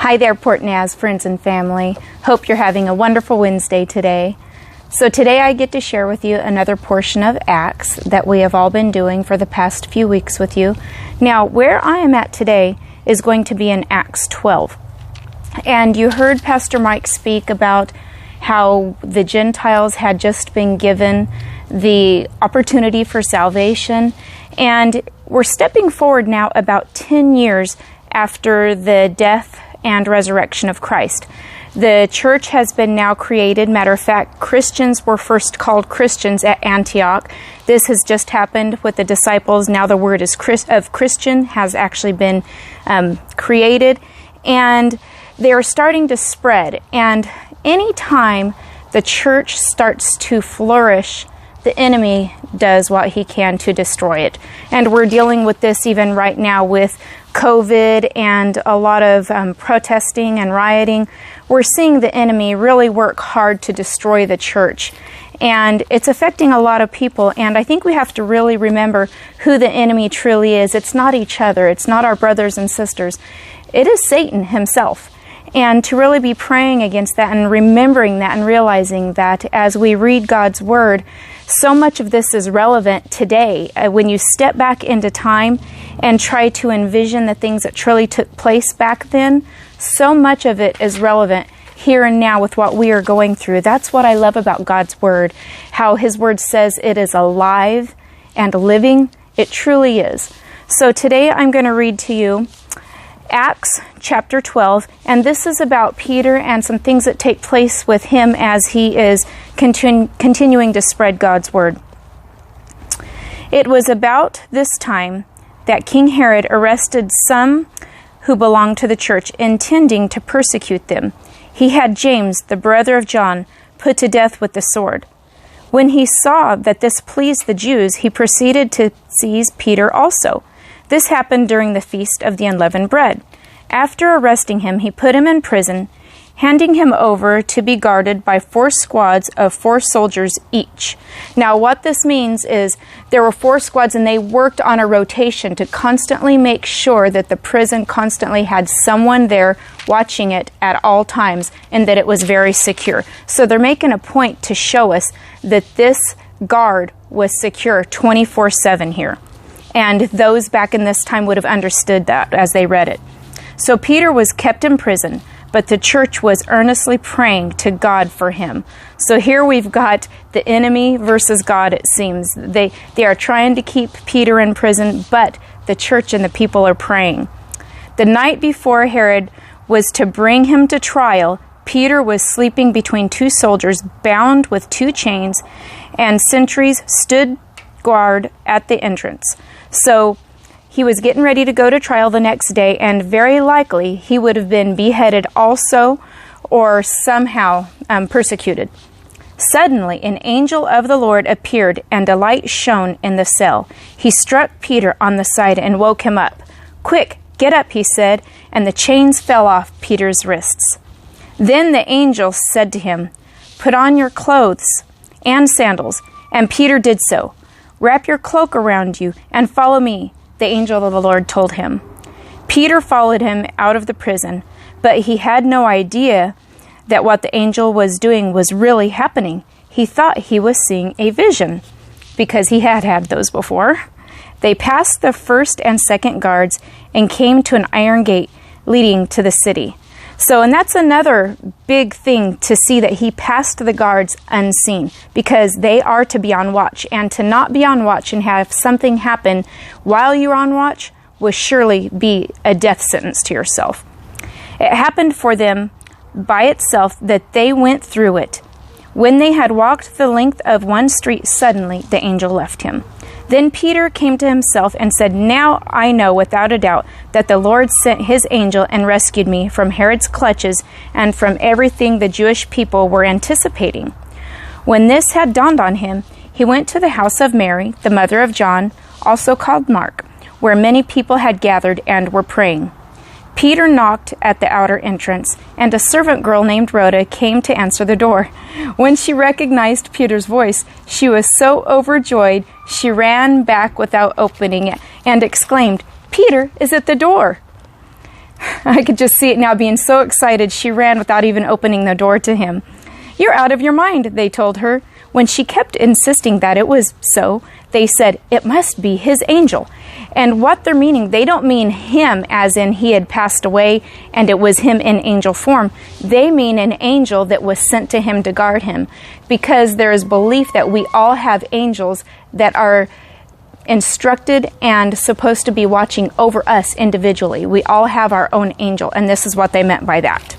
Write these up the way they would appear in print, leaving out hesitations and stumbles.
Hi there, Port Naz friends and family. Hope you're having a wonderful Wednesday today. So today I get to share with you another portion of Acts that we have all been doing for the past few weeks with you. Now, where I am at today is going to be in Acts 12. And you heard Pastor Mike speak about how the Gentiles had just been given the opportunity for salvation. And we're stepping forward now about 10 years after the death and resurrection of Christ. The church has been now created. Matter of fact, Christians were first called Christians at Antioch. This has just happened with the disciples. Now the word of Christian has actually been created, and they are starting to spread. And anytime the church starts to flourish, the enemy does what he can to destroy it. And we're dealing with this even right now with COVID and a lot of protesting and rioting. We're seeing the enemy really work hard to destroy the church. And it's affecting a lot of people. And I think we have to really remember who the enemy truly is. It's not each other. It's not our brothers and sisters. It is Satan himself. And to really be praying against that and remembering that and realizing that as we read God's Word, so much of this is relevant today. When you step back into time and try to envision the things that truly took place back then, so much of it is relevant here and now with what we are going through. That's what I love about God's Word, how His Word says it is alive and living. It truly is. So today I'm going to read to you Acts chapter 12, and this is about Peter and some things that take place with him as he is continuing to spread God's Word. It was about this time that King Herod arrested some who belonged to the church, intending to persecute them. He had James, the brother of John, put to death with the sword. When he saw that this pleased the Jews, he proceeded to seize Peter also. This happened during the Feast of the Unleavened Bread. After arresting him, he put him in prison, handing him over to be guarded by 4 squads of 4 soldiers each. Now, what this means is there were 4 squads, and they worked on a rotation to constantly make sure that the prison constantly had someone there watching it at all times and that it was very secure. So they're making a point to show us that this guard was secure 24/7 here. And those back in this time would have understood that as they read it. So Peter was kept in prison, but the church was earnestly praying to God for him. So here we've got the enemy versus God, it seems. They are trying to keep Peter in prison, but the church and the people are praying. The night before Herod was to bring him to trial, Peter was sleeping between 2 soldiers, bound with 2 chains, and sentries stood guard at the entrance. So he was getting ready to go to trial the next day, and very likely he would have been beheaded also or somehow persecuted. Suddenly an angel of the Lord appeared, and a light shone in the cell. He struck Peter on the side and woke him up. "Quick, get up," he said, and the chains fell off Peter's wrists. Then the angel said to him, "Put on your clothes and sandals," and Peter did so. "Wrap your cloak around you and follow me," the angel of the Lord told him. Peter followed him out of the prison, but he had no idea that what the angel was doing was really happening. He thought he was seeing a vision, because he had had those before. They passed the first and second guards and came to an iron gate leading to the city. And that's another big thing, to see that he passed the guards unseen, because they are to be on watch. And to not be on watch and have something happen while you're on watch will surely be a death sentence to yourself. It happened for them by itself that they went through it. When they had walked the length of one street, suddenly the angel left him. Then Peter came to himself and said, "Now I know without a doubt that the Lord sent his angel and rescued me from Herod's clutches and from everything the Jewish people were anticipating." When this had dawned on him, he went to the house of Mary, the mother of John, also called Mark, where many people had gathered and were praying. Peter knocked at the outer entrance, and a servant girl named Rhoda came to answer the door. When she recognized Peter's voice, she was so overjoyed she ran back without opening it and exclaimed, "Peter is at the door." I could just see it now. Being so excited, she ran without even opening the door to him. "You're out of your mind," they told her. When she kept insisting that it was so, they said, "It must be his angel." And what they're meaning, they don't mean him as in he had passed away and it was him in angel form. They mean an angel that was sent to him to guard him, because there is belief that we all have angels that are instructed and supposed to be watching over us individually. We all have our own angel, and this is what they meant by that.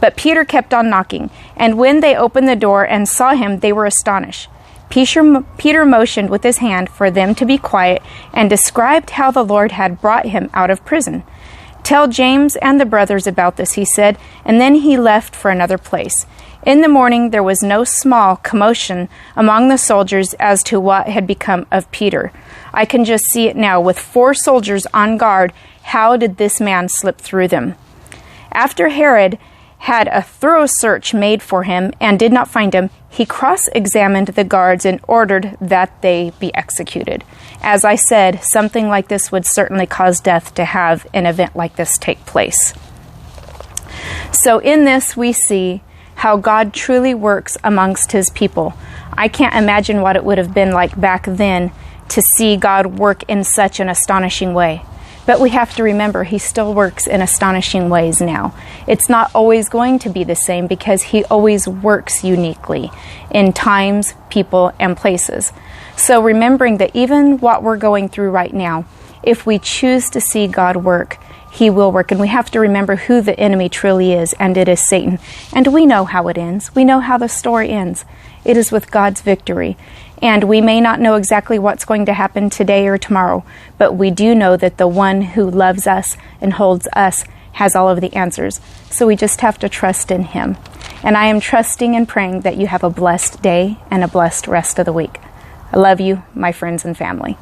But Peter kept on knocking, and when they opened the door and saw him, they were astonished. Peter motioned with his hand for them to be quiet and described how the Lord had brought him out of prison. "Tell James and the brothers about this," he said, and then he left for another place. In the morning there was no small commotion among the soldiers as to what had become of Peter. I can just see it now. With 4 soldiers on guard, how did this man slip through them? After Herod had a thorough search made for him and did not find him, he cross-examined the guards and ordered that they be executed. As I said, something like this would certainly cause death to have an event like this take place. So in this we see how God truly works amongst his people. I can't imagine what it would have been like back then to see God work in such an astonishing way. But we have to remember he still works in astonishing ways now. It's not always going to be the same because he always works uniquely in times, people, and places. So remembering that even what we're going through right now, if we choose to see God work, he will work. And we have to remember who the enemy truly is, and it is Satan. And we know how it ends. We know how the story ends. It is with God's victory. And we may not know exactly what's going to happen today or tomorrow, but we do know that the one who loves us and holds us has all of the answers. So we just have to trust in him. And I am trusting and praying that you have a blessed day and a blessed rest of the week. I love you, my friends and family.